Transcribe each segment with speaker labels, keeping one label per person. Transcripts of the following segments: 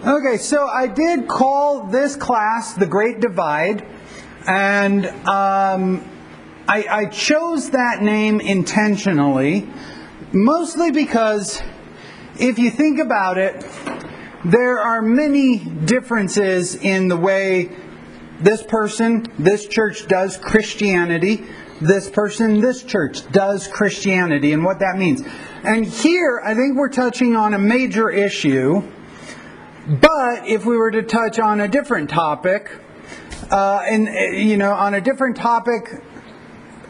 Speaker 1: Okay, so I did call this class The Great Divide, and I chose that name intentionally, mostly because if you think about it, there are many differences in the way this person, this church does Christianity, this person, this church does Christianity, and what that means. And here, I think we're touching on a major issue. But if we were to touch on a different topic, on a different topic,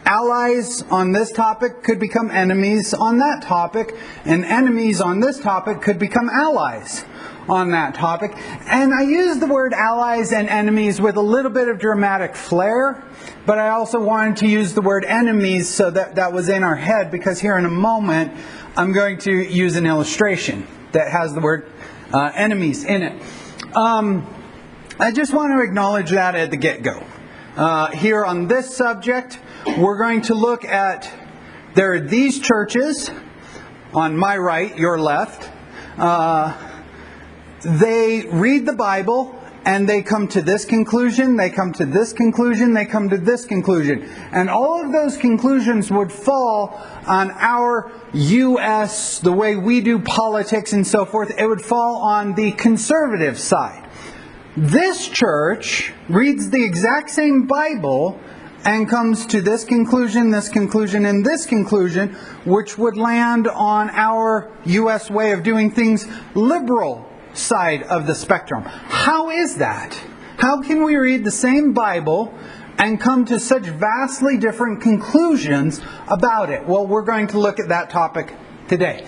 Speaker 1: allies on this topic could become enemies on that topic, and enemies on this topic could become allies on that topic. And I use the word allies and enemies with a little bit of dramatic flair, but I also wanted to use the word enemies so that was in our head, because here in a moment I'm going to use an illustration that has the word enemies in it. I just want to acknowledge that at the get-go. Here on this subject, we're going to look at, there are these churches on my right, your left. They read the Bible and they come to this conclusion, they come to this conclusion, they come to this conclusion. And all of those conclusions would fall on our U.S., the way we do politics and so forth. It would fall on the conservative side. This church reads the exact same Bible and comes to this conclusion, and this conclusion, which would land on our U.S. way of doing things, liberal side of the spectrum. How is that? How can we read the same Bible and come to such vastly different conclusions about it? Well, we're going to look at that topic today.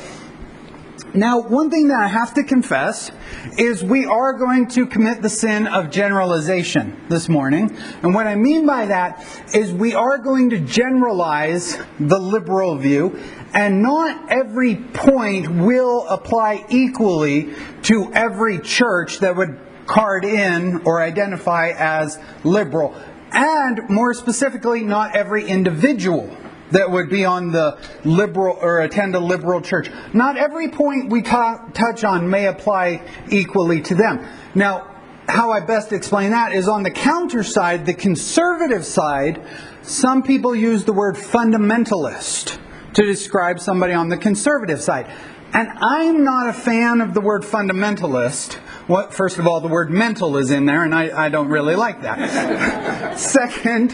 Speaker 1: Now, one thing that I have to confess is we are going to commit the sin of generalization this morning. And what I mean by that is we are going to generalize the liberal view, and not every point will apply equally to every church that would card in or identify as liberal. And more specifically, not every individual that would be on the liberal or attend a liberal church. Not every point we touch on may apply equally to them. Now, how I best explain that is on the counter side, the conservative side, some people use the word fundamentalist to describe somebody on the conservative side. And I'm not a fan of the word fundamentalist. Well, first of all, the word mental is in there, and I don't really like that. Second,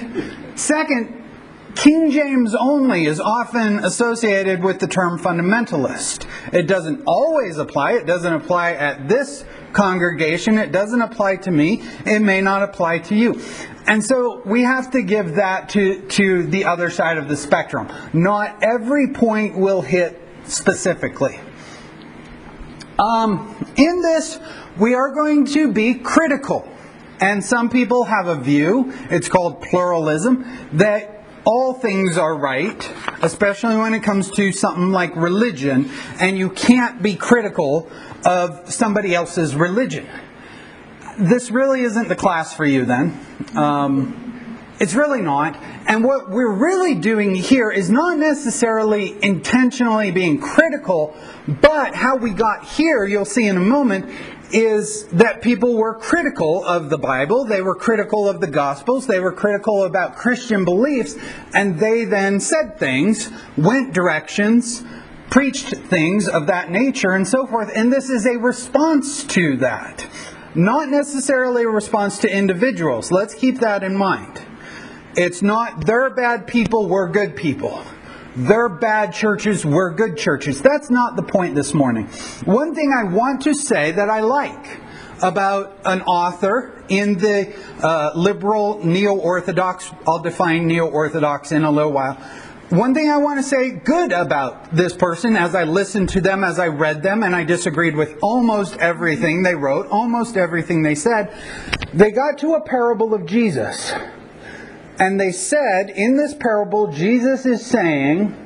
Speaker 1: King James only is often associated with the term fundamentalist. It doesn't always apply. It doesn't apply at this congregation. It doesn't apply to me. It may not apply to you. And so we have to give that to the other side of the spectrum. Not every point will hit specifically. In this, we are going to be critical. And some people have a view, it's called pluralism, that all things are right, especially when it comes to something like religion, and you can't be critical of somebody else's religion. This really isn't the class for you then. It's really not. And what we're really doing here is not necessarily intentionally being critical, but how we got here, you'll see in a moment, is that people were critical of the Bible, they were critical of the Gospels, they were critical about Christian beliefs, and they then said things, went directions, preached things of that nature, and so forth. And this is a response to that. Not necessarily a response to individuals. Let's keep that in mind. It's not, they're bad people, we're good people. They're bad churches, we're good churches. That's not the point this morning. One thing I want to say that I like about an author in the liberal neo-orthodox, I'll define neo-orthodox in a little while. One thing I want to say good about this person as I listened to them, as I read them, and I disagreed with almost everything they wrote, almost everything they said, they got to a parable of Jesus. And they said, in this parable, Jesus is saying,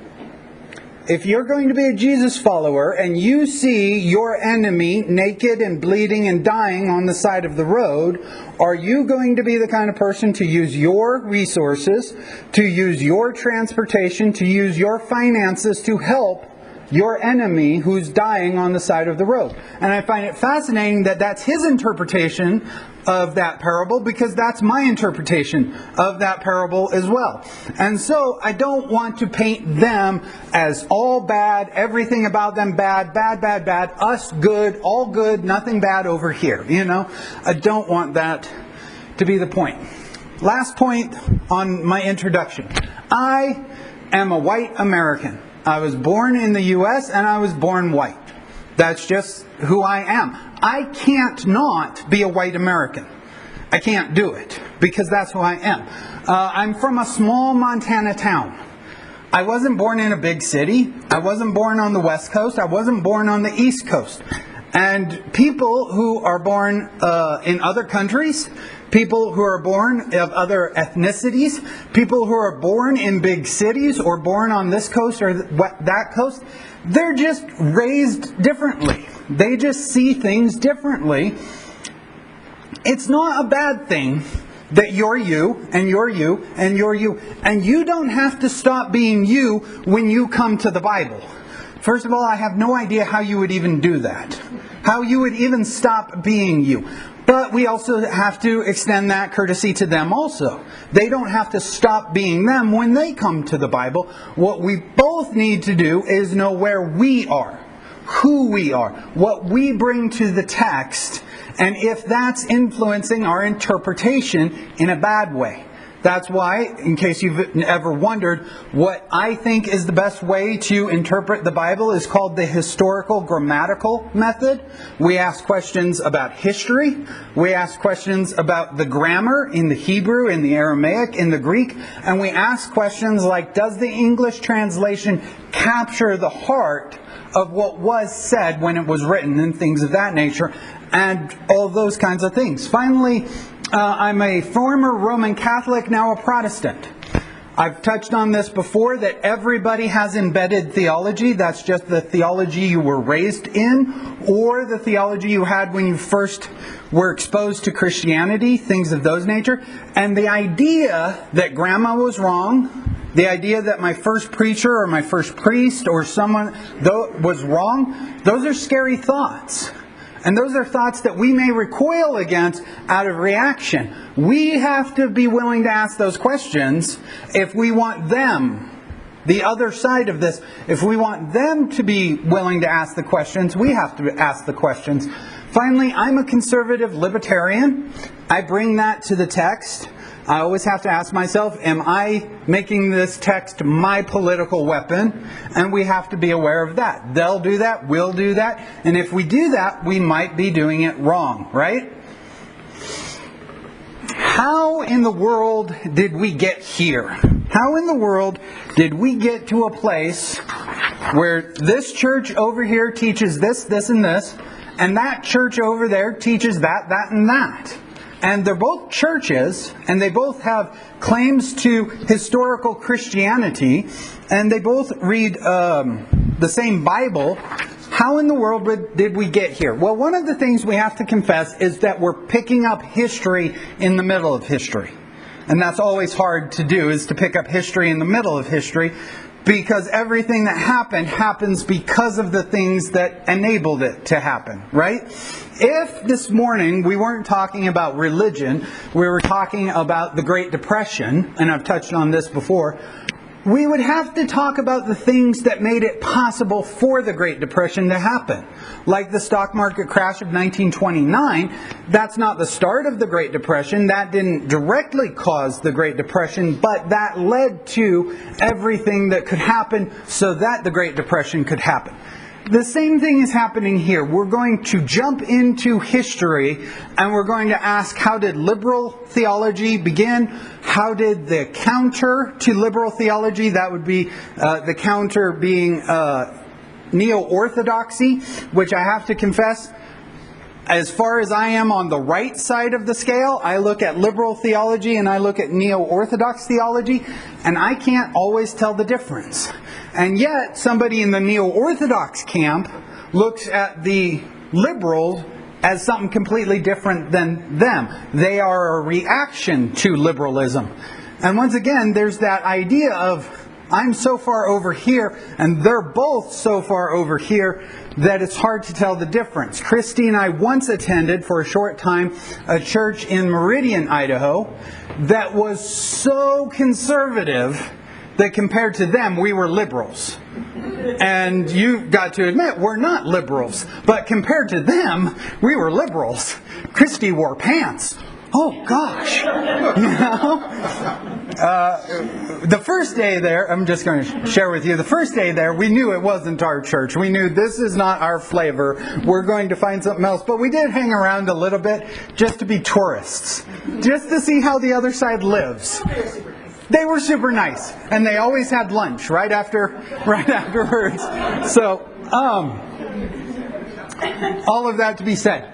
Speaker 1: if you're going to be a Jesus follower and you see your enemy naked and bleeding and dying on the side of the road, are you going to be the kind of person to use your resources, to use your transportation, to use your finances to help your enemy who's dying on the side of the road. And I find it fascinating that that's his interpretation of that parable, because that's my interpretation of that parable as well. And so I don't want to paint them as all bad, everything about them bad, bad, bad, bad, us good, all good, nothing bad over here. You know, I don't want that to be the point. Last point on my introduction. I am a white American. I was born in the U.S. and I was born white. That's just who I am. I can't not be a white American. I can't do it, because that's who I am. I'm from a small Montana town. I wasn't born in a big city. I wasn't born on the West Coast. I wasn't born on the East Coast. And people who are born in other countries, people who are born of other ethnicities, people who are born in big cities or born on this coast or that coast, they're just raised differently. They just see things differently. It's not a bad thing that you're you, and you're you, and you're you. And you don't have to stop being you when you come to the Bible. First of all, I have no idea how you would even do that. How you would even stop being you. But we also have to extend that courtesy to them also. They don't have to stop being them when they come to the Bible. What we both need to do is know where we are, who we are, what we bring to the text, and if that's influencing our interpretation in a bad way. That's why, in case you've ever wondered, what I think is the best way to interpret the Bible is called the historical grammatical method. We ask questions about history. We ask questions about the grammar in the Hebrew, in the Aramaic, in the Greek. And we ask questions like, does the English translation capture the heart of what was said when it was written, and things of that nature, and all those kinds of things. Finally, I'm a former Roman Catholic, now a Protestant. I've touched on this before, that everybody has embedded theology. That's just the theology you were raised in, or the theology you had when you first were exposed to Christianity, things of those nature. And the idea that grandma was wrong, the idea that my first preacher or my first priest or someone was wrong, those are scary thoughts. And those are thoughts that we may recoil against out of reaction. We have to be willing to ask those questions if we want them, the other side of this, if we want them to be willing to ask the questions, we have to ask the questions. Finally, I'm a conservative libertarian. I bring that to the text. I always have to ask myself, am I making this text my political weapon? And we have to be aware of that. They'll do that, we'll do that. And if we do that, we might be doing it wrong, right? How in the world did we get here? How in the world did we get to a place where this church over here teaches this, this, and this, and that church over there teaches that, that, and that? And they're both churches, and they both have claims to historical Christianity, and they both read the same Bible. How in the world did we get here? Well, one of the things we have to confess is that we're picking up history in the middle of history. And that's always hard to do, is to pick up history in the middle of history, because everything that happened happens because of the things that enabled it to happen, right? If this morning we weren't talking about religion, we were talking about the Great Depression, and I've touched on this before, we would have to talk about the things that made it possible for the Great Depression to happen. Like the stock market crash of 1929, that's not the start of the Great Depression. That didn't directly cause the Great Depression, but that led to everything that could happen so that the Great Depression could happen. The same thing is happening here. We're going to jump into history, and we're going to ask, how did liberal theology begin? How did the counter to liberal theology, that would be the counter being neo-orthodoxy, which I have to confess, as far as I am on the right side of the scale, I look at liberal theology and I look at neo-orthodox theology, and I can't always tell the difference. And yet, somebody in the neo-orthodox camp looks at the liberals as something completely different than them. They are a reaction to liberalism. And once again, there's that idea of I'm so far over here, and they're both so far over here that it's hard to tell the difference. Christy and I once attended, for a short time, a church in Meridian, Idaho, that was so conservative that compared to them, we were liberals. And you've got to admit, we're not liberals. But compared to them, we were liberals. Christy wore pants. Oh, gosh. The first day there, I'm just going to share with you, the first day there, we knew it wasn't our church. We knew this is not our flavor. We're going to find something else. But we did hang around a little bit just to be tourists. Just to see how the other side lives. They were super nice. And they always had lunch right afterwards. So, all of that to be said.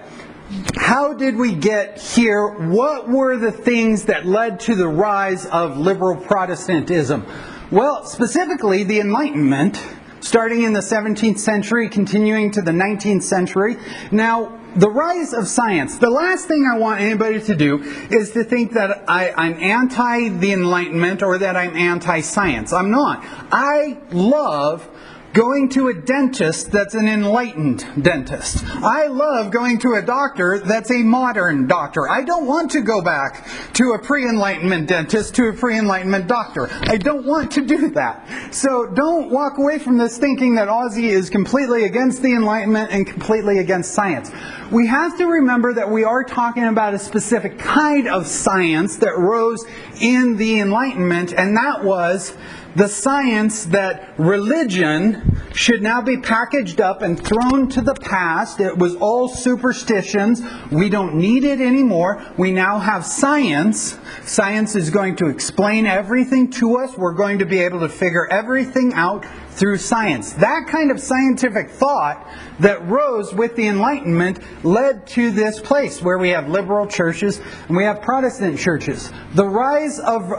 Speaker 1: How did we get here? What were the things that led to the rise of liberal Protestantism? Well, specifically the Enlightenment, starting in the 17th century, continuing to the 19th century. Now, the rise of science. The last thing I want anybody to do is to think that I'm anti the Enlightenment or that I'm anti-science. I'm not. I love going to a dentist that's an enlightened dentist. I love going to a doctor that's a modern doctor. I don't want to go back to a pre-enlightenment dentist to a pre-enlightenment doctor. I don't want to do that. So don't walk away from this thinking that Ozzy is completely against the Enlightenment and completely against science. We have to remember that we are talking about a specific kind of science that rose in the Enlightenment, and that was the science that religion should now be packaged up and thrown to the past. It was all superstitions. We don't need it anymore. We now have science. Science is going to explain everything to us. We're going to be able to figure everything out through science. That kind of scientific thought that rose with the Enlightenment led to this place where we have liberal churches and we have Protestant churches. The rise of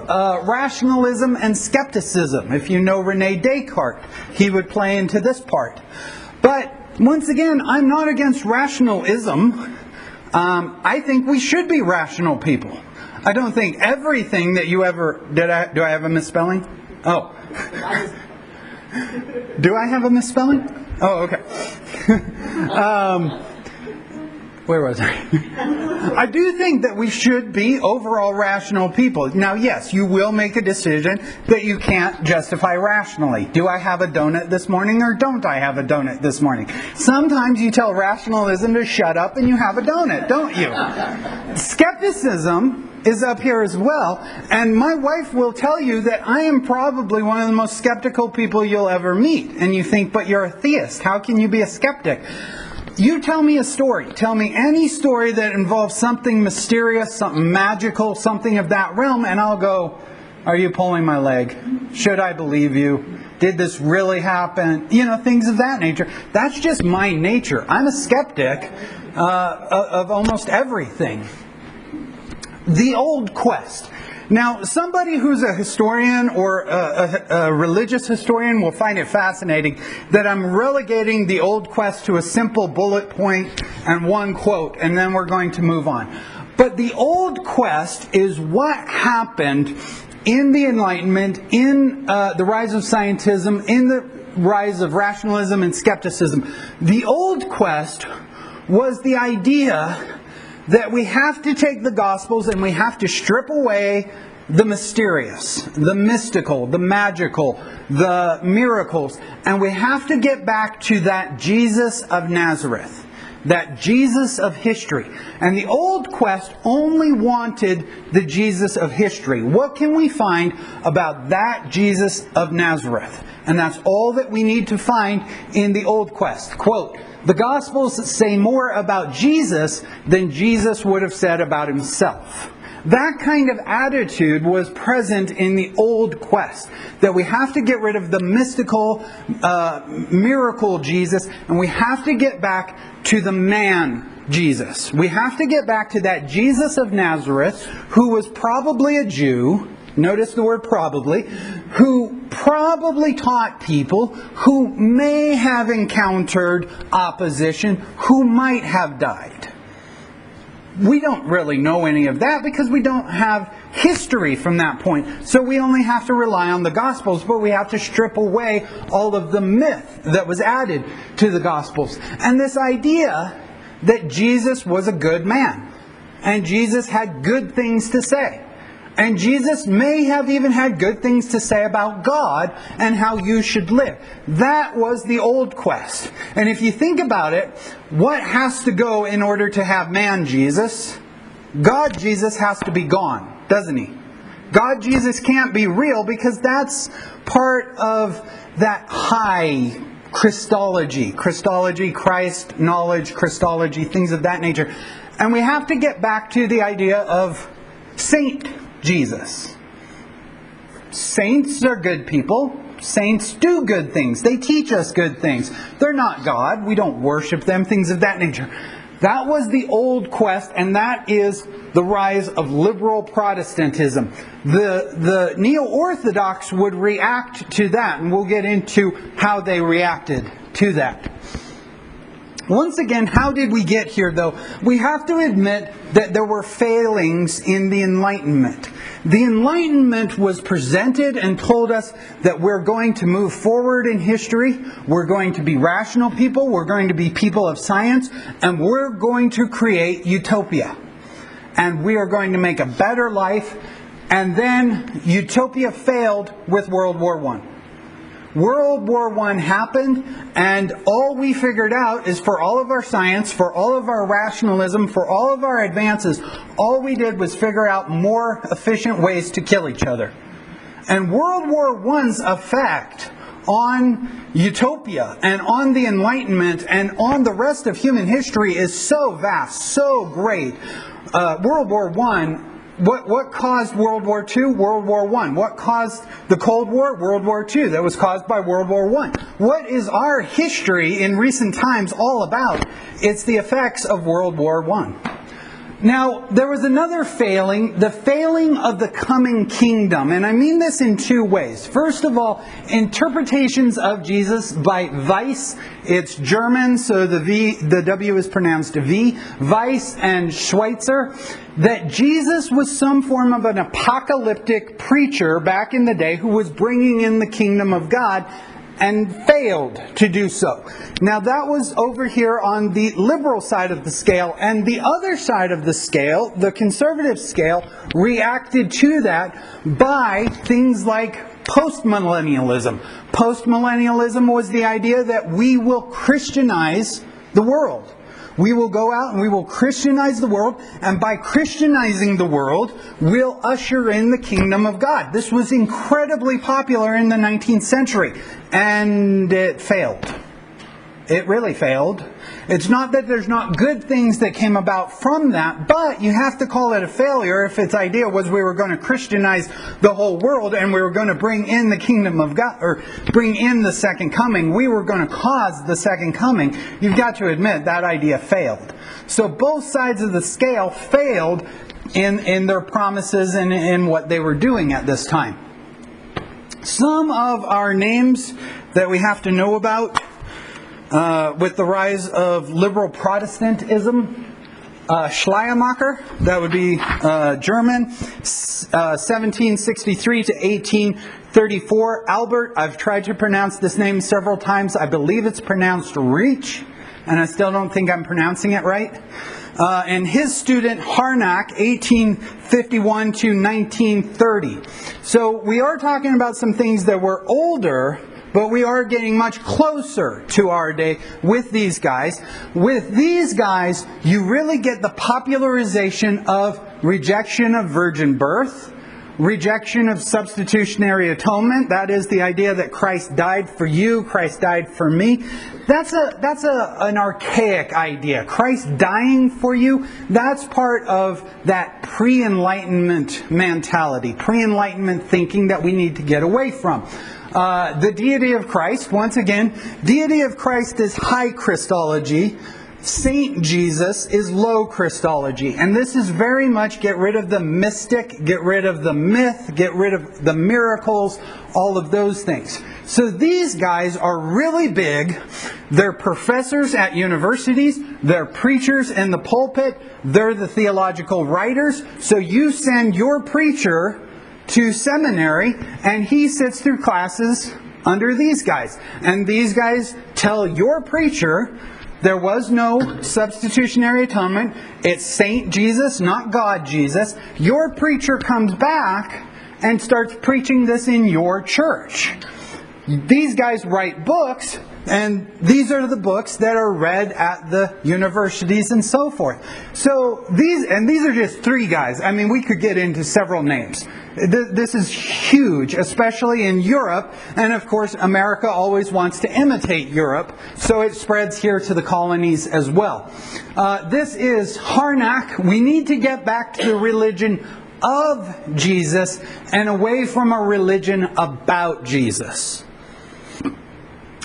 Speaker 1: rationalism and skepticism. If you know René Descartes, he would play into this part. But once again, I'm not against rationalism. I think we should be rational people. I don't think everything that you ever... do I have a misspelling? Oh. Do I have a misspelling? Oh, okay. Where was I? I do think that we should be overall rational people. Now, yes, you will make a decision that you can't justify rationally. Do I have a donut this morning or don't I have a donut this morning? Sometimes you tell rationalism to shut up and you have a donut, don't you? Skepticism is up here as well, and my wife will tell you that I am probably one of the most skeptical people you'll ever meet. And you think, but you're a theist. How can you be a skeptic? You tell me a story. Tell me any story that involves something mysterious, something magical, something of that realm, and I'll go, are you pulling my leg? Should I believe you? Did this really happen? You know, things of that nature. That's just my nature. I'm a skeptic of almost everything. The old quest. Now, somebody who's a historian or a religious historian will find it fascinating that I'm relegating the old quest to a simple bullet point and one quote, and then we're going to move on. But the old quest is what happened in the Enlightenment, in the rise of scientism, in the rise of rationalism and skepticism. The old quest was the idea that we have to take the Gospels and we have to strip away the mysterious, the mystical, the magical, the miracles, and we have to get back to that Jesus of Nazareth, that Jesus of history. And the old quest only wanted the Jesus of history. What can we find about that Jesus of Nazareth? And that's all that we need to find in the old quest. Quote, the Gospels say more about Jesus than Jesus would have said about himself. That kind of attitude was present in the old quest. That we have to get rid of the mystical, miracle Jesus, and we have to get back to the man Jesus. We have to get back to that Jesus of Nazareth, who was probably a Jew. Notice the word probably. Who probably taught people, who may have encountered opposition, who might have died. We don't really know any of that because we don't have history from that point. So we only have to rely on the Gospels, but we have to strip away all of the myth that was added to the Gospels. And this idea that Jesus was a good man, and Jesus had good things to say. And Jesus may have even had good things to say about God and how you should live. That was the old quest. And if you think about it, what has to go in order to have man Jesus? God Jesus has to be gone, doesn't he? God Jesus can't be real because that's part of that high Christology. Christology, Christ, knowledge, Christology, things of that nature. And we have to get back to the idea of Saint Jesus. Saints are good people. Saints do good things. They teach us good things. They're not God. We don't worship them, things of that nature. That was the old quest, and that is the rise of liberal Protestantism. The Neo-Orthodox would react to that, and we'll get into how they reacted to that. Once again, how did we get here, though? We have to admit that there were failings in the Enlightenment. The Enlightenment was presented and told us that we're going to move forward in history, we're going to be rational people, we're going to be people of science, and we're going to create utopia. And we are going to make a better life. And then utopia failed with World War I. World War I happened, and all we figured out is for all of our science, for all of our rationalism, for all of our advances, all we did was figure out more efficient ways to kill each other. And World War I's effect on utopia and on the Enlightenment and on the rest of human history is so vast, so great. World War I, what caused World War II? World War I. What caused the Cold War? World War II. That was caused by World War I. What is our history in recent times all about? It's the effects of World War I. Now, there was another failing, the failing of the coming kingdom. And I mean this in two ways. First of all, interpretations of Jesus by Weiss. It's German, so the W is pronounced V. Weiss and Schweitzer. That Jesus was some form of an apocalyptic preacher back in the day who was bringing in the kingdom of God and failed to do so. Now that was over here on the liberal side of the scale, and the other side of the scale, the conservative scale, reacted to that by things like postmillennialism. Postmillennialism was the idea that we will Christianize the world. We will go out and we will Christianize the world, and by Christianizing the world, we'll usher in the kingdom of God. This was incredibly popular in the 19th century, and it failed. It really failed. It's not that there's not good things that came about from that, but you have to call it a failure if its idea was we were going to Christianize the whole world and we were going to bring in the kingdom of God, or bring in the second coming. We were going to cause the second coming. You've got to admit that idea failed. So both sides of the scale failed in their promises and in what they were doing at this time. Some of our names that we have to know about with the rise of liberal Protestantism, Schleiermacher, that would be German, 1763 to 1834. Albert, I've tried to pronounce this name several times. I believe it's pronounced Reach, and I still don't think I'm pronouncing it right. And his student Harnack, 1851 to 1930. So we are talking about some things that were older, but we are getting much closer to our day with these guys. With these guys, you really get the popularization of rejection of virgin birth, rejection of substitutionary atonement. That is the idea that Christ died for you, Christ died for me. That's an archaic idea. Christ dying for you, that's part of that pre-Enlightenment mentality, pre-Enlightenment thinking that we need to get away from. The deity of Christ, once again, deity of Christ is high Christology. Saint Jesus is low Christology. And this is very much get rid of the mystic, get rid of the myth, get rid of the miracles, all of those things. So these guys are really big. They're professors at universities. They're preachers in the pulpit. They're the theological writers. So you send your preacher to seminary, and he sits through classes under these guys. And these guys tell your preacher there was no substitutionary atonement. It's Saint Jesus, not God Jesus. Your preacher comes back and starts preaching this in your church. These guys write books, and these are the books that are read at the universities and so forth. So these are just three guys. I mean, we could get into several names. This is huge, especially in Europe. And of course, America always wants to imitate Europe, so it spreads here to the colonies as well. This is Harnack. We need to get back to the religion of Jesus and away from a religion about Jesus.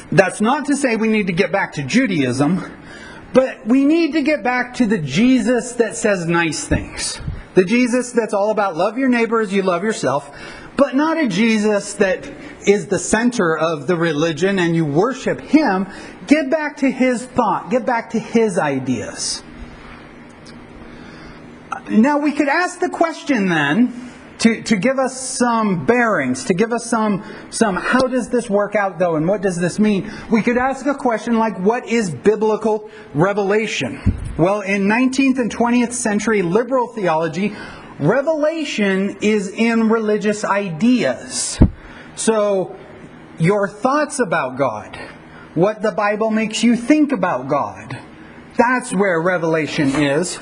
Speaker 1: That's not to say we need to get back to Judaism, but we need to get back to the Jesus that says nice things. The Jesus that's all about love your neighbor as you love yourself, but not a Jesus that is the center of the religion and you worship Him. Get back to His thought. Get back to His ideas. Now we could ask the question then, to give us some bearings, to give us some how does this work out though, and what does this mean? We could ask a question like, what is biblical revelation? Well, in 19th and 20th century liberal theology, revelation is in religious ideas. So, your thoughts about God, what the Bible makes you think about God, that's where revelation is.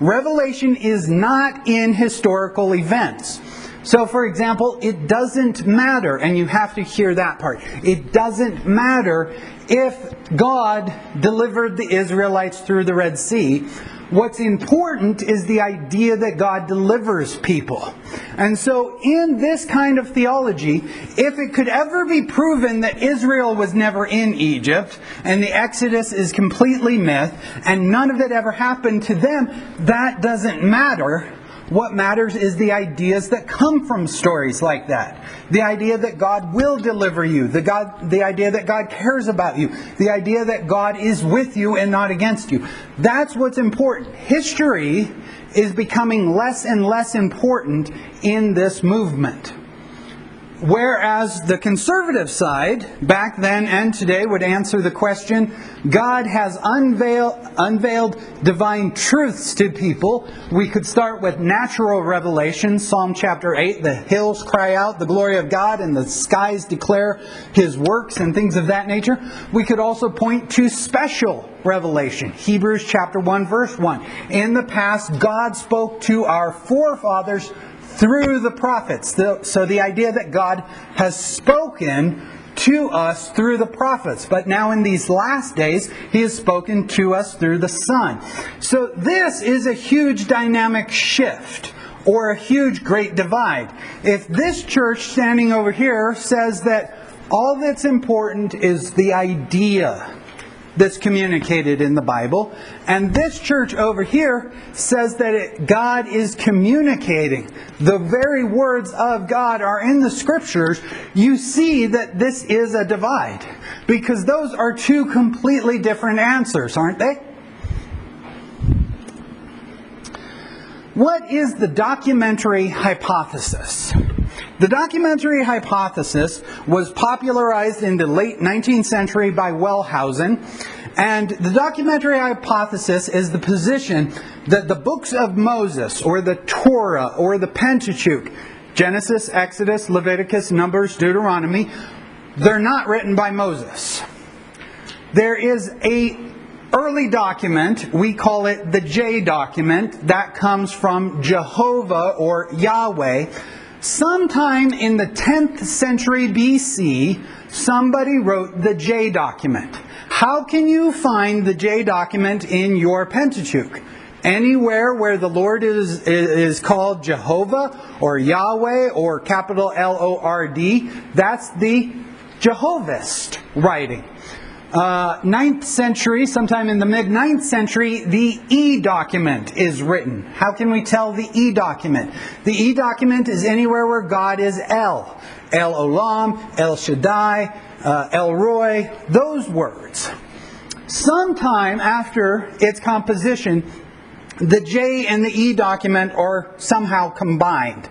Speaker 1: Revelation is not in historical events. So, for example, it doesn't matter, and you have to hear that part, it doesn't matter if God delivered the Israelites through the Red Sea. What's important is the idea that God delivers people. And so in this kind of theology, if it could ever be proven that Israel was never in Egypt, and the Exodus is completely myth, and none of it ever happened to them, that doesn't matter. What matters is the ideas that come from stories like that. The idea that God will deliver you. The idea that God cares about you. The idea that God is with you and not against you. That's what's important. History is becoming less and less important in this movement. Whereas the conservative side, back then and today, would answer the question, God has unveiled divine truths to people. We could start with natural revelation, Psalm chapter 8, the hills cry out the glory of God and the skies declare His works and things of that nature. We could also point to special revelation, Hebrews chapter 1 verse 1. In the past, God spoke to our forefathers through the prophets. So the idea that God has spoken to us through the prophets. But now in these last days, He has spoken to us through the Son. So this is a huge dynamic shift, or a huge great divide. If this church standing over here says that all that's important is the idea that's communicated in the Bible, and this church over here says that God is communicating. The very words of God are in the Scriptures. You see that this is a divide, because those are two completely different answers, aren't they? What is the documentary hypothesis? The documentary hypothesis was popularized in the late 19th century by Wellhausen, and the documentary hypothesis is the position that the books of Moses, or the Torah, or the Pentateuch, Genesis, Exodus, Leviticus, Numbers, Deuteronomy, they're not written by Moses. There is an early document, we call it the J document, that comes from Jehovah or Yahweh. Sometime in the 10th century BC, somebody wrote the J document. How can you find the J document in your Pentateuch? Anywhere where the Lord is called Jehovah or Yahweh or capital Lord, that's the Jehovahist writing. 9th century, sometime in the mid-9th century, the E document is written. How can we tell the E document? The E document is anywhere where God is El. El Olam, El Shaddai, El Roy, those words. Sometime after its composition, the J and the E document are somehow combined.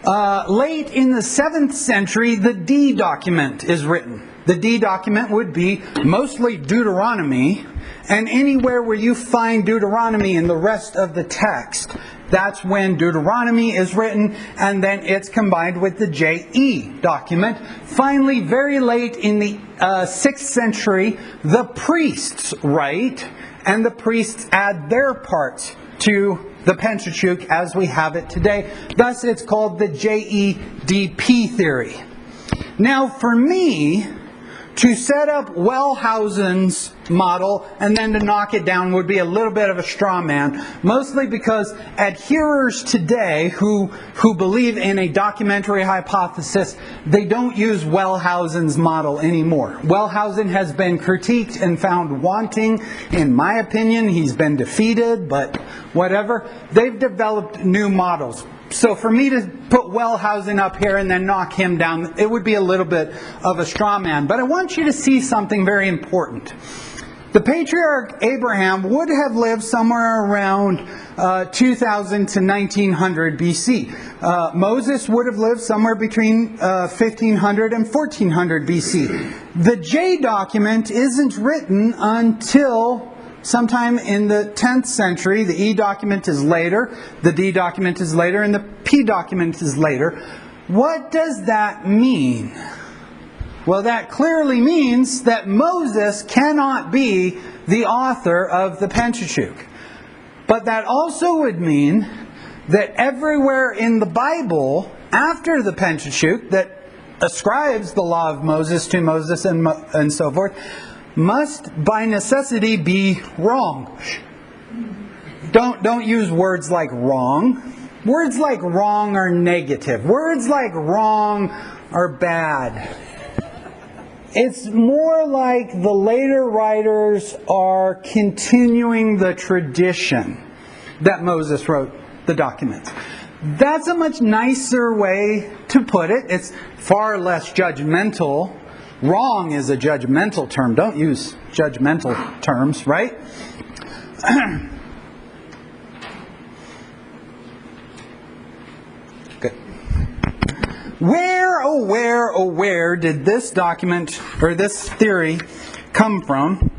Speaker 1: Late in the 7th century, the D document is written. The D document would be mostly Deuteronomy, and anywhere where you find Deuteronomy in the rest of the text, that's when Deuteronomy is written, and then it's combined with the JE document. Finally, very late in the 6th century, the priests write, and the priests add their parts to the Pentateuch as we have it today. Thus, it's called the JEDP theory. Now, for me, to set up Wellhausen's model and then to knock it down would be a little bit of a straw man, mostly because adherers today who believe in a documentary hypothesis, they don't use Wellhausen's model anymore. Wellhausen has been critiqued and found wanting. In my opinion, he's been defeated, but whatever. They've developed new models. So for me to put Wellhausen up here and then knock him down, it would be a little bit of a straw man. But I want you to see something very important. The patriarch Abraham would have lived somewhere around 2000 to 1900 BC. Moses would have lived somewhere between 1500 and 1400 BC. The J document isn't written until sometime in the 10th century. The E document is later, the D document is later, and the P document is later. What does that mean? Well, that clearly means that Moses cannot be the author of the Pentateuch. But that also would mean that everywhere in the Bible, after the Pentateuch, that ascribes the law of Moses to Moses and so forth, must by necessity be wrong. Don't use words like wrong. Words like wrong are negative. Words like wrong are bad. It's more like the later writers are continuing the tradition that Moses wrote the documents. That's a much nicer way to put it. It's far less judgmental. Wrong is a judgmental term. Don't use judgmental terms, right? Good. Where did this document, or this theory, come from?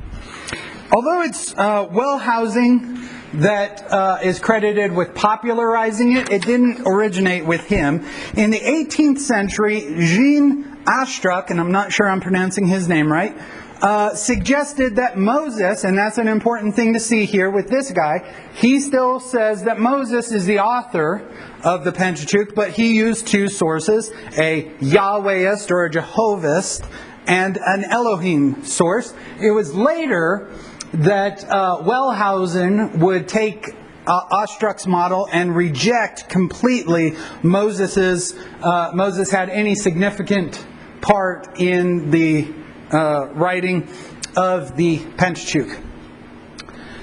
Speaker 1: Although it's Wellhausen that is credited with popularizing it, it didn't originate with him. In the 18th century, Jean Astruc, and I'm not sure I'm pronouncing his name right, suggested that Moses, and that's an important thing to see here with this guy, he still says that Moses is the author of the Pentateuch, but he used two sources, a Yahwehist or a Jehovahist, and an Elohim source. It was later that Wellhausen would take Ostruc's model and reject completely Moses had any significant part in the writing of the Pentateuch.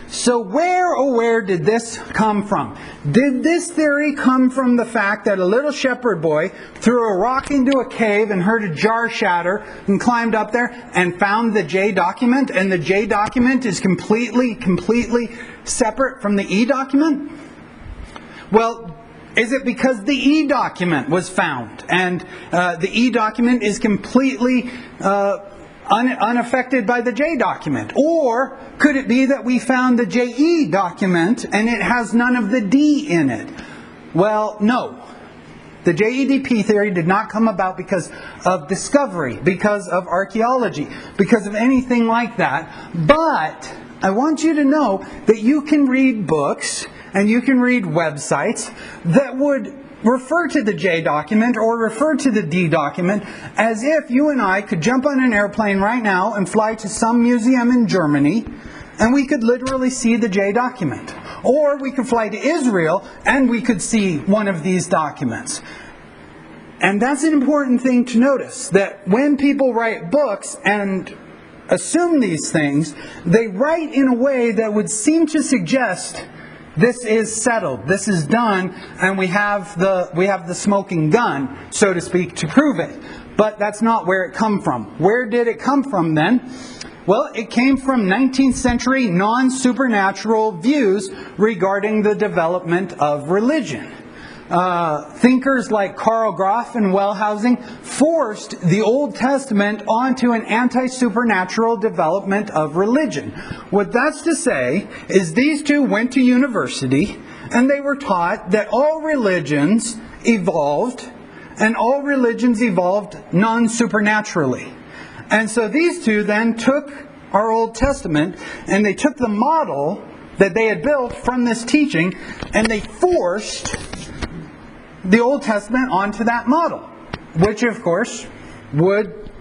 Speaker 1: So where did this come from? Did this theory come from the fact that a little shepherd boy threw a rock into a cave and heard a jar shatter and climbed up there and found the J document, and the J document is completely separate from the E document? Well, is it because the E document was found and the E document is completely unaffected by the J document? Or could it be that we found the JE document and it has none of the D in it? Well, no. The JEDP theory did not come about because of discovery, because of archaeology, because of anything like that. But I want you to know that you can read books and you can read websites that would refer to the J document or refer to the D document as if you and I could jump on an airplane right now and fly to some museum in Germany and we could literally see the J document. Or we could fly to Israel and we could see one of these documents. And that's an important thing to notice, that when people write books and assume these things, they write in a way that would seem to suggest this is settled, this is done, and we have the smoking gun, so to speak, to prove it. But that's not where it come from. Where did it come from then? Well, it came from 19th century non-supernatural views regarding the development of religion. Thinkers like Karl Graf and Wellhausen forced the Old Testament onto an anti-supernatural development of religion. What that's to say is these two went to university and they were taught that all religions evolved, and all religions evolved non-supernaturally. And so these two then took our Old Testament and they took the model that they had built from this teaching and they forced the Old Testament onto that model, which of course would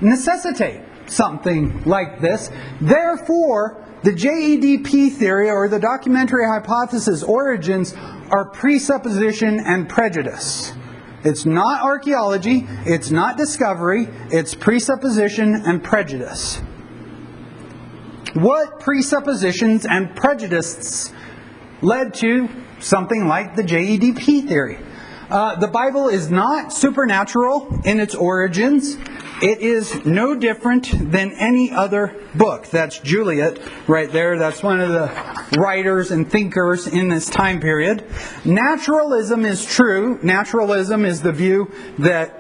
Speaker 1: necessitate something like this. Therefore, the JEDP theory, or the documentary hypothesis origins, are presupposition and prejudice. It's not archaeology, it's not discovery, it's presupposition and prejudice. What presuppositions and prejudices led to something like the JEDP theory? The Bible is not supernatural in its origins. It is no different than any other book. That's Juliet right there. That's one of the writers and thinkers in this time period. Naturalism is true. Naturalism is the view that,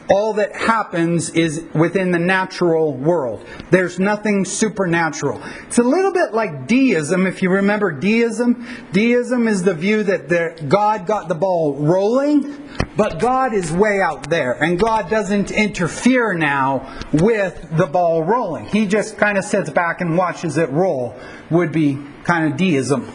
Speaker 1: all that happens is within the natural world. There's nothing supernatural. It's a little bit like deism, if you remember deism. Deism is the view that God got the ball rolling, but God is way out there, and God doesn't interfere now with the ball rolling. He just kind of sits back and watches it roll, would be kind of deism.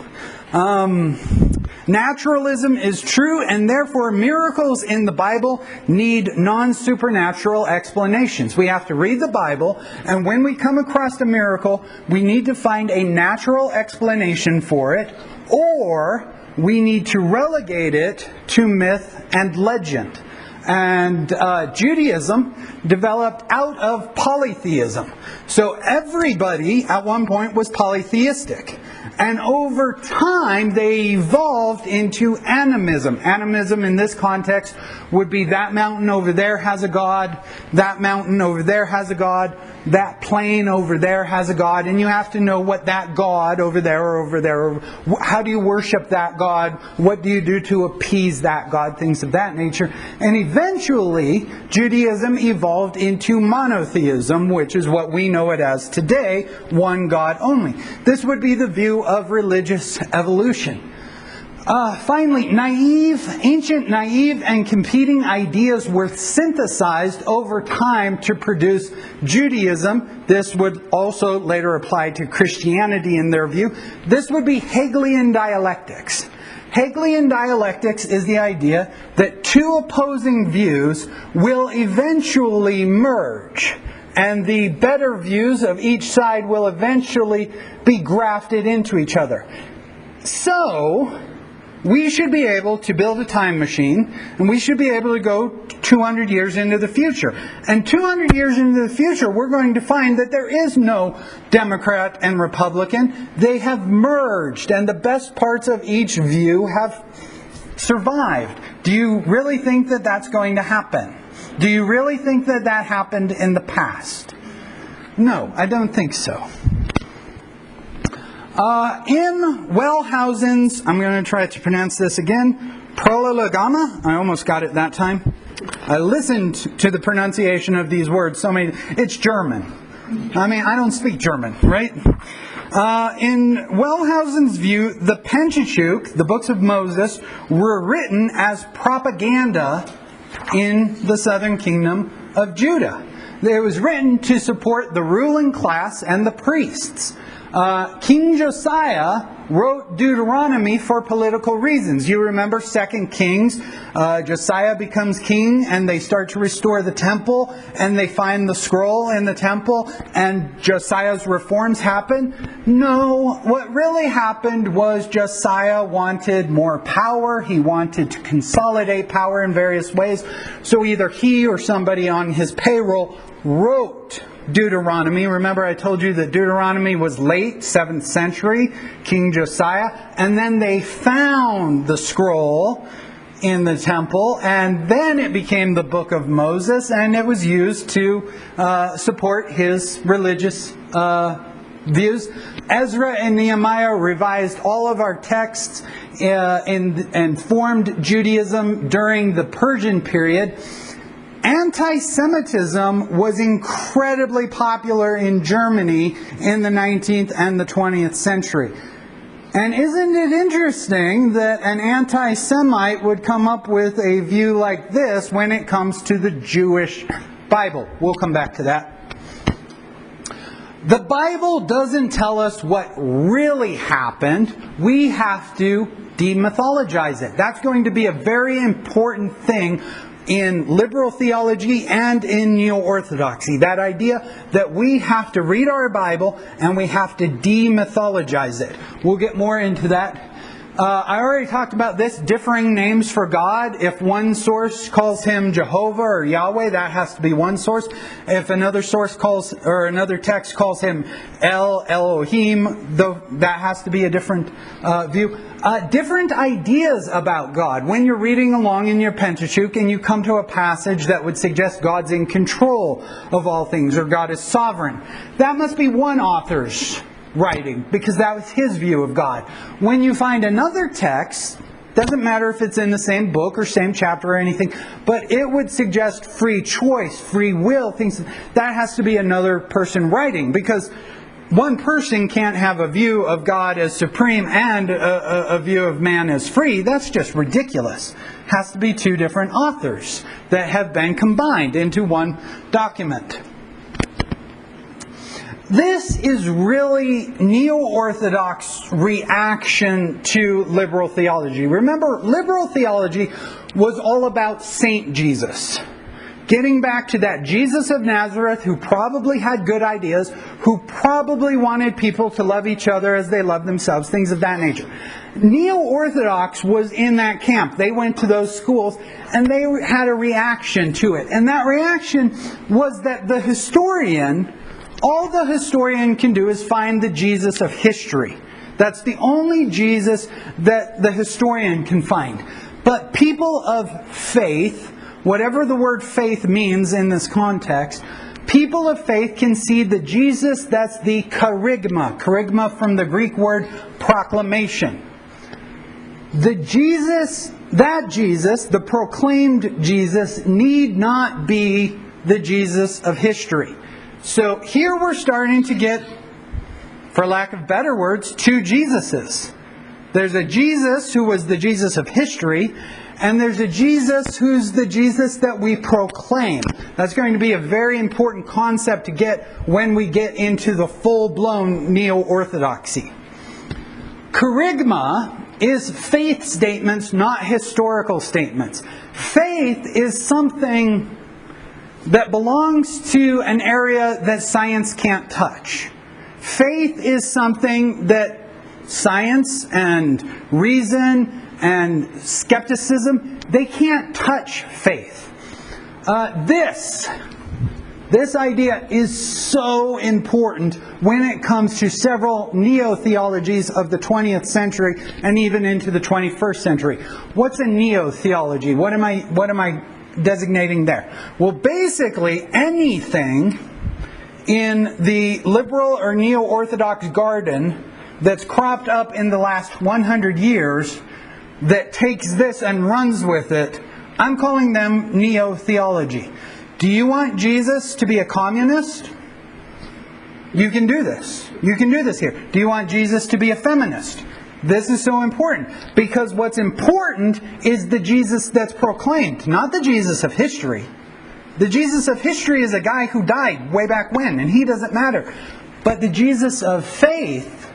Speaker 1: Naturalism is true, and therefore miracles in the Bible need non-supernatural explanations. We have to read the Bible, and when we come across a miracle, we need to find a natural explanation for it, or we need to relegate it to myth and legend. And Judaism developed out of polytheism. So everybody at one point was polytheistic. And over time, they evolved into animism. Animism in this context would be that mountain over there has a god, that mountain over there has a god, that plain over there has a god, and you have to know what that god over there, how do you worship that god, what do you do to appease that god, things of that nature. And eventually, Judaism evolved into monotheism, which is what we know it as today, one God only. This would be the view of religious evolution. Finally, ancient naive and competing ideas were synthesized over time to produce Judaism. This would also later apply to Christianity in their view. This would be Hegelian dialectics. Hegelian dialectics is the idea that two opposing views will eventually merge, and the better views of each side will eventually be grafted into each other. So, we should be able to build a time machine, and we should be able to go 200 years into the future. And 200 years into the future, we're going to find that there is no Democrat and Republican. They have merged, and the best parts of each view have survived. Do you really think that that's going to happen? Do you really think that that happened in the past? No, I don't think so. In Wellhausen's, I'm going to try to pronounce this again, Prolegomena, I almost got it that time. I listened to the pronunciation of these words so many, it's German. I mean, I don't speak German, right? In Wellhausen's view, the Pentateuch, the books of Moses, were written as propaganda in the southern kingdom of Judah. It was written to support the ruling class and the priests. King Josiah wrote Deuteronomy for political reasons. You remember 2 Kings, Josiah becomes king and they start to restore the temple and they find the scroll in the temple and Josiah's reforms happen. No, what really happened was Josiah wanted more power. He wanted to consolidate power in various ways. So either he or somebody on his payroll wrote Deuteronomy. Remember I told you that Deuteronomy was late, 7th century, King Josiah. And then they found the scroll in the temple, and then it became the book of Moses, and it was used to support his religious views. Ezra and Nehemiah revised all of our texts and formed Judaism during the Persian period. Anti-Semitism was incredibly popular in Germany in the 19th and the 20th century. And isn't it interesting that an anti-Semite would come up with a view like this when it comes to the Jewish Bible? We'll come back to that. The Bible doesn't tell us what really happened. We have to demythologize it. That's going to be a very important thing in liberal theology and in neo-orthodoxy. That idea that we have to read our Bible and we have to demythologize it. We'll get more into that. I already talked about this, differing names for God. If one source calls him Jehovah or Yahweh, that has to be one source. If another source calls, or another text calls him Elohim, that has to be a different view. Different ideas about God. When you're reading along in your Pentateuch and you come to a passage that would suggest God's in control of all things, or God is sovereign, that must be one author's writing, because that was his view of God. When you find another text, doesn't matter if it's in the same book or same chapter or anything, but it would suggest free choice, free will, things that has to be another person writing, because one person can't have a view of God as supreme and a view of man as free. That's just ridiculous. Has to be two different authors that have been combined into one document. This is really neo-orthodox reaction to liberal theology. Remember, liberal theology was all about Saint Jesus. Getting back to that Jesus of Nazareth who probably had good ideas, who probably wanted people to love each other as they love themselves, things of that nature. Neo-Orthodox was in that camp. They went to those schools and they had a reaction to it. And that reaction was that the historian, all the historian can do is find the Jesus of history. That's the only Jesus that the historian can find. But people of faith, whatever the word faith means in this context, people of faith can see the Jesus that's the kerygma. Kerygma from the Greek word proclamation. The Jesus, the proclaimed Jesus, need not be the Jesus of history. So here we're starting to get, for lack of better words, two Jesuses. There's a Jesus who was the Jesus of history, and there's a Jesus who's the Jesus that we proclaim. That's going to be a very important concept to get when we get into the full-blown neo-orthodoxy. Kerygma is faith statements, not historical statements. Faith is something that belongs to an area that science can't touch. Faith is something that science and reason and skepticism, they can't touch faith. This idea is so important when it comes to several neo-theologies of the 20th century and even into the 21st century. What's a neo-theology? What am I designating there? Well, basically anything in the liberal or neo-orthodox garden that's cropped up in the last 100 years that takes this and runs with it, I'm calling them neo-theology. Do you want Jesus to be a communist? You can do this. You can do this here. Do you want Jesus to be a feminist? This is so important, because what's important is the Jesus that's proclaimed, not the Jesus of history. The Jesus of history is a guy who died way back when, and he doesn't matter. But the Jesus of faith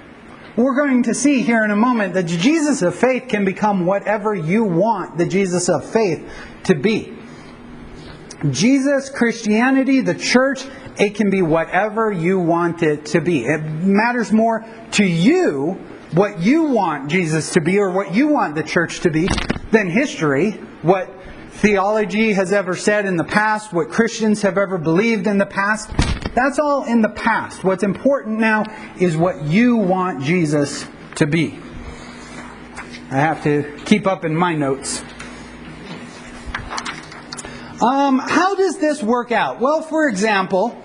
Speaker 1: we're going to see here in a moment that the Jesus of faith can become whatever you want the Jesus of faith to be. Jesus, Christianity, the church, it can be whatever you want it to be. It matters more to you what you want Jesus to be or what you want the church to be than history, what theology has ever said in the past, what Christians have ever believed in the past. That's all in the past. What's important now is what you want Jesus to be. I have to keep up in my notes. How does this work out? Well, for example,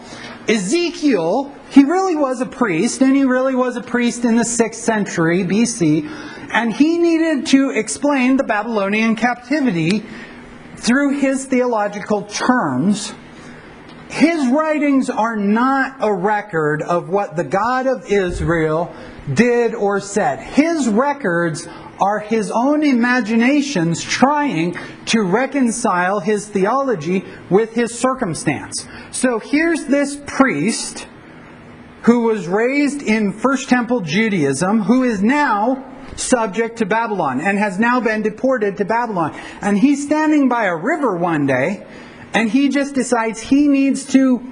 Speaker 1: Ezekiel, he really was a priest, and he really was a priest in the 6th century BC, and he needed to explain the Babylonian captivity through his theological terms. His writings are not a record of what the God of Israel did or said. His records are his own imaginations trying to reconcile his theology with his circumstance. So here's this priest who was raised in First Temple Judaism, who is now subject to Babylon and has now been deported to Babylon. And he's standing by a river one day, and he just decides he needs to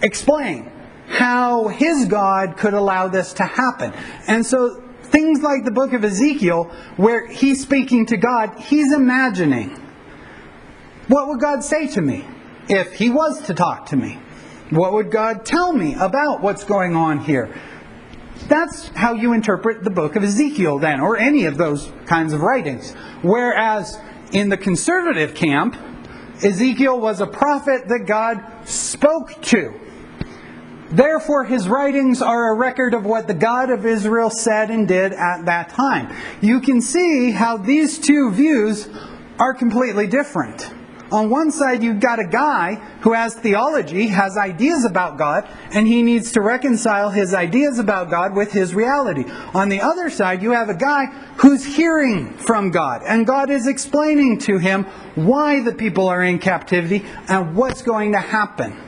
Speaker 1: explain how his God could allow this to happen. And so things like the book of Ezekiel, where he's speaking to God, he's imagining, what would God say to me if he was to talk to me? What would God tell me about what's going on here? That's how you interpret the book of Ezekiel then, or any of those kinds of writings. Whereas in the conservative camp, Ezekiel was a prophet that God spoke to. Therefore, his writings are a record of what the God of Israel said and did at that time. You can see how these two views are completely different. On one side, you've got a guy who has theology, has ideas about God, and he needs to reconcile his ideas about God with his reality. On the other side, you have a guy who's hearing from God, and God is explaining to him why the people are in captivity and what's going to happen.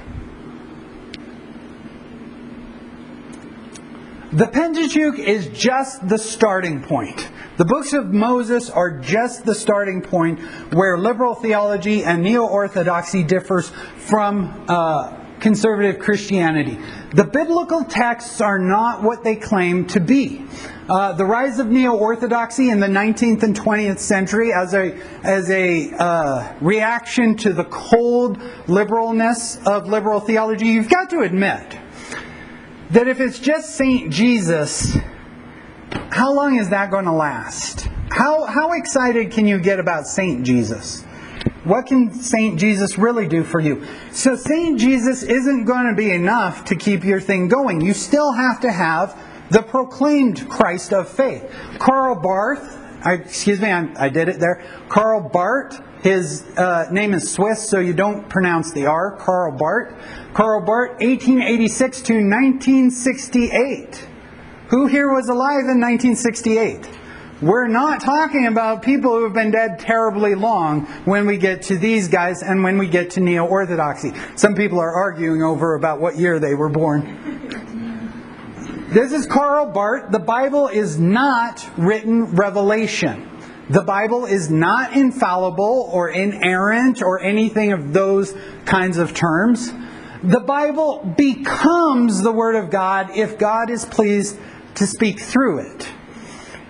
Speaker 1: The Pentateuch is just the starting point. The books of Moses are just the starting point where liberal theology and neo-orthodoxy differs from conservative Christianity. The biblical texts are not what they claim to be. The rise of neo-orthodoxy in the 19th and 20th century as a reaction to the cold liberalness of liberal theology, you've got to admit that if it's just Saint Jesus, how long is that going to last? How excited can you get about Saint Jesus? What can Saint Jesus really do for you? So Saint Jesus isn't going to be enough to keep your thing going. You still have to have the proclaimed Christ of faith. Karl Barth, I did it there. Karl Barth, his name is Swiss, so you don't pronounce the R. Karl Barth. Karl Barth, 1886 to 1968. Who here was alive in 1968? We're not talking about people who have been dead terribly long when we get to these guys and when we get to neo-orthodoxy. Some people are arguing over about what year they were born. This is Karl Barth. The Bible is not written revelation. The Bible is not infallible or inerrant or anything of those kinds of terms. The Bible becomes the Word of God if God is pleased to speak through it.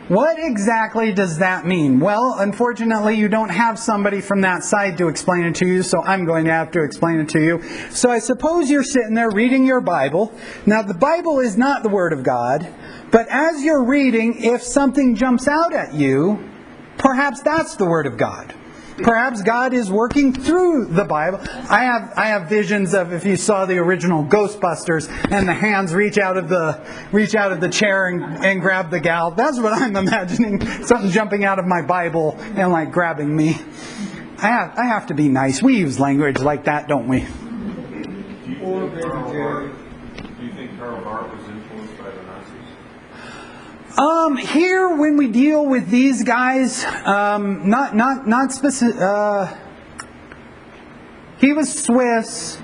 Speaker 1: What exactly does that mean? Well, unfortunately, you don't have somebody from that side to explain it to you, so I'm going to have to explain it to you. So I suppose you're sitting there reading your Bible. Now, the Bible is not the Word of God, but as you're reading, if something jumps out at you, perhaps that's the Word of God. Perhaps God is working through the Bible. I have visions of if you saw the original Ghostbusters and the hands reach out of the chair and grab the gal. That's what I'm imagining. Something jumping out of my Bible and like grabbing me. I have to be nice. We use language like that, don't we?
Speaker 2: Do you think Karl Barth was influenced by the Nazis?
Speaker 1: Here, when we deal with these guys, not specific. He was Swiss.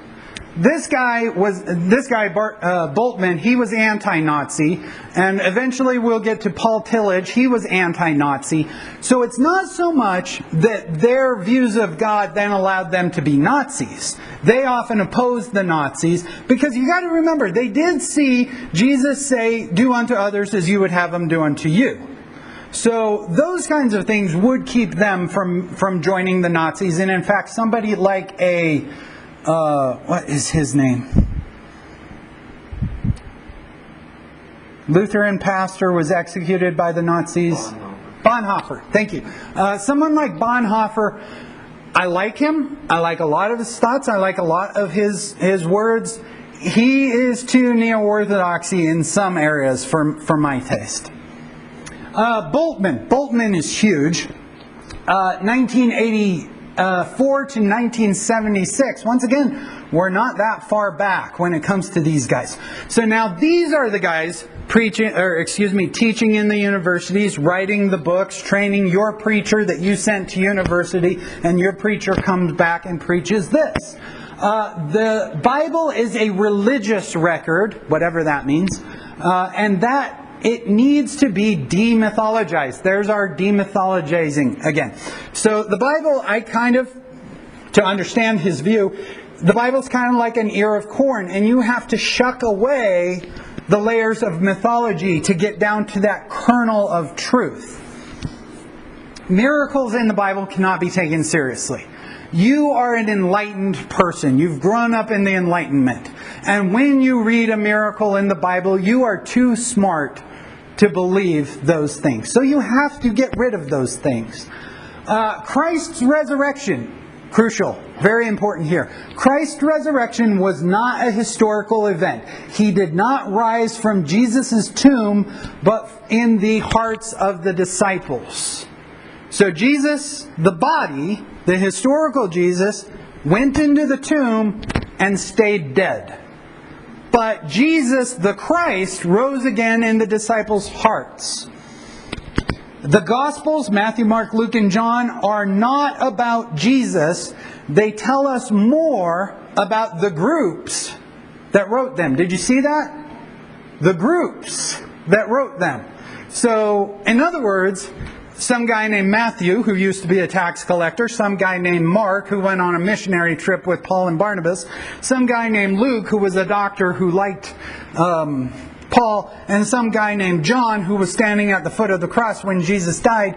Speaker 1: This guy, Bultmann, he was anti-Nazi, and eventually we'll get to Paul Tillich, he was anti-Nazi. So it's not so much that their views of God then allowed them to be Nazis. They often opposed the Nazis, because you got to remember, they did see Jesus say, "Do unto others as you would have them do unto you." So those kinds of things would keep them from joining the Nazis, and in fact, somebody like what is his name? Lutheran pastor was executed by the Nazis. Bonhoeffer. Thank you. Someone like Bonhoeffer, I like him. I like a lot of his thoughts. I like a lot of his words. He is too neo-orthodoxy in some areas for my taste. Bultmann. Bultmann is huge. 1984 to 1976. Once again, we're not that far back when it comes to these guys. So now these are the guys teaching in the universities, writing the books, training your preacher that you sent to university, and your preacher comes back and preaches this. The Bible is a religious record, whatever that means, and that it needs to be demythologized. There's our demythologizing again. So the Bible, to understand his view, the Bible's kind of like an ear of corn, and you have to shuck away the layers of mythology to get down to that kernel of truth. Miracles in the Bible cannot be taken seriously. You are an enlightened person. You've grown up in the Enlightenment. And when you read a miracle in the Bible, you are too smart to believe those things. So you have to get rid of those things. Christ's resurrection, crucial, very important here. Christ's resurrection was not a historical event. He did not rise from Jesus' tomb, but in the hearts of the disciples. So Jesus, the body, the historical Jesus, went into the tomb and stayed dead. But Jesus, the Christ, rose again in the disciples' hearts. The Gospels, Matthew, Mark, Luke, and John, are not about Jesus. They tell us more about the groups that wrote them. Did you see that? The groups that wrote them. So, in other words, some guy named Matthew, who used to be a tax collector, some guy named Mark, who went on a missionary trip with Paul and Barnabas, some guy named Luke, who was a doctor who liked Paul, and some guy named John, who was standing at the foot of the cross when Jesus died.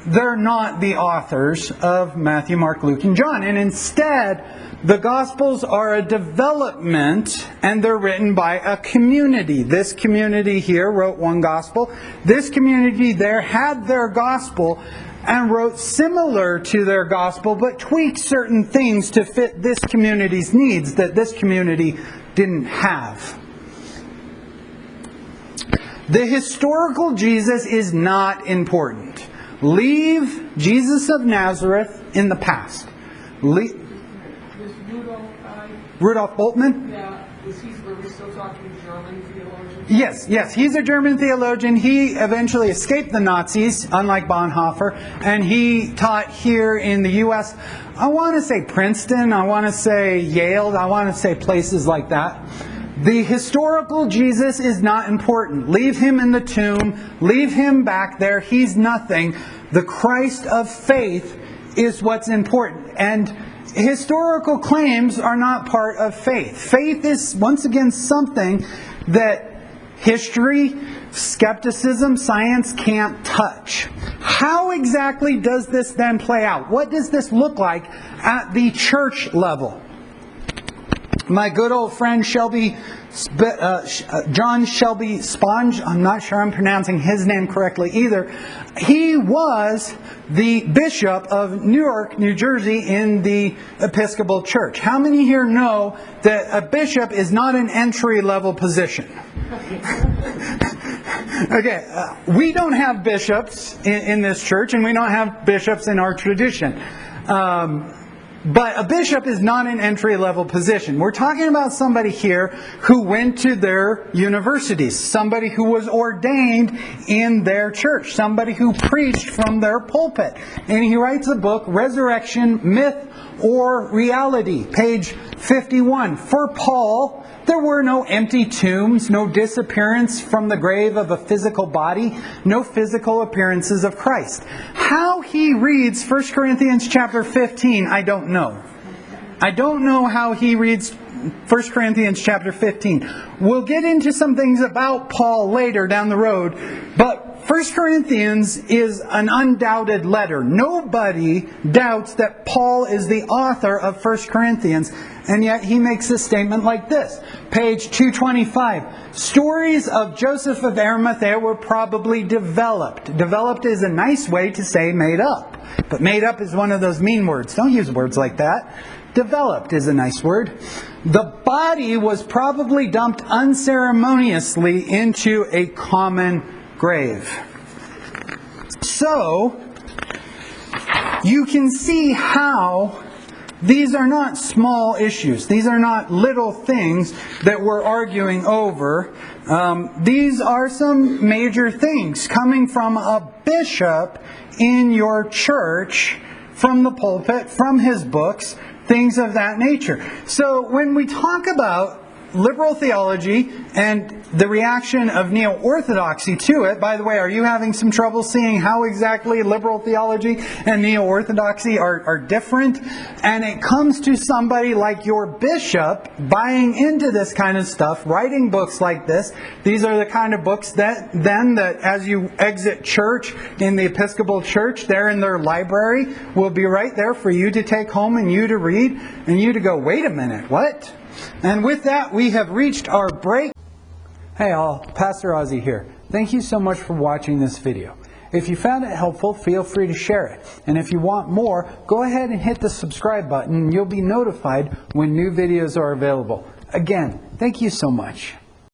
Speaker 1: They're not the authors of Matthew, Mark, Luke, and John. And instead, the Gospels are a development, and they're written by a community. This community here wrote one Gospel. This community there had their Gospel and wrote similar to their Gospel, but tweaked certain things to fit this community's needs that this community didn't have. The historical Jesus is not important. Leave Jesus of Nazareth in the past. Rudolf Bultmann?
Speaker 3: Yeah, were we still talking German theologians?
Speaker 1: Yes, he's a German theologian. He eventually escaped the Nazis, unlike Bonhoeffer, and he taught here in the U.S. I want to say Princeton, I want to say Yale, I want to say places like that. The historical Jesus is not important. Leave him in the tomb, leave him back there, he's nothing. The Christ of faith is what's important. And historical claims are not part of faith. Faith is, once again, something that history, skepticism, science can't touch. How exactly does this then play out? What does this look like at the church level? My good old friend John Shelby Sponge, I'm not sure I'm pronouncing his name correctly either. He was the bishop of Newark, New Jersey in the Episcopal Church. How many here know that a bishop is not an entry-level position? Okay, we don't have bishops in this church, and we don't have bishops in our tradition. But a bishop is not an entry-level position. We're talking about somebody here who went to their universities, somebody who was ordained in their church, somebody who preached from their pulpit. And he writes a book, Resurrection, Myth, or reality, page 51. For Paul, there were no empty tombs, no disappearance from the grave of a physical body, no physical appearances of Christ. How he reads 1 Corinthians chapter 15, I don't know. I don't know how he reads 1 Corinthians chapter 15. We'll get into some things about Paul later down the road, but 1 Corinthians is an undoubted letter. Nobody doubts that Paul is the author of 1 Corinthians, and yet he makes a statement like this. Page 225. Stories of Joseph of Arimathea were probably developed. Developed is a nice way to say made up. But made up is one of those mean words. Don't use words like that. Developed is a nice word. The body was probably dumped unceremoniously into a common grave. So, you can see how these are not small issues. These are not little things that we're arguing over. These are some major things coming from a bishop in your church, from the pulpit, from his books, things of that nature. So when we talk about liberal theology and the reaction of neo-orthodoxy to it, by the way, are you having some trouble seeing how exactly liberal theology and neo-orthodoxy are different? And it comes to somebody like your bishop buying into this kind of stuff, writing books like this. These are the kind of books that as you exit church in the Episcopal Church, there in their library, will be right there for you to take home and you to read and you to go, wait a minute, what? And with that, we have reached our break. Hey all, Pastor Ozzy here. Thank you so much for watching this video. If you found it helpful, feel free to share it. And if you want more, go ahead and hit the subscribe button and you'll be notified when new videos are available. Again, thank you so much.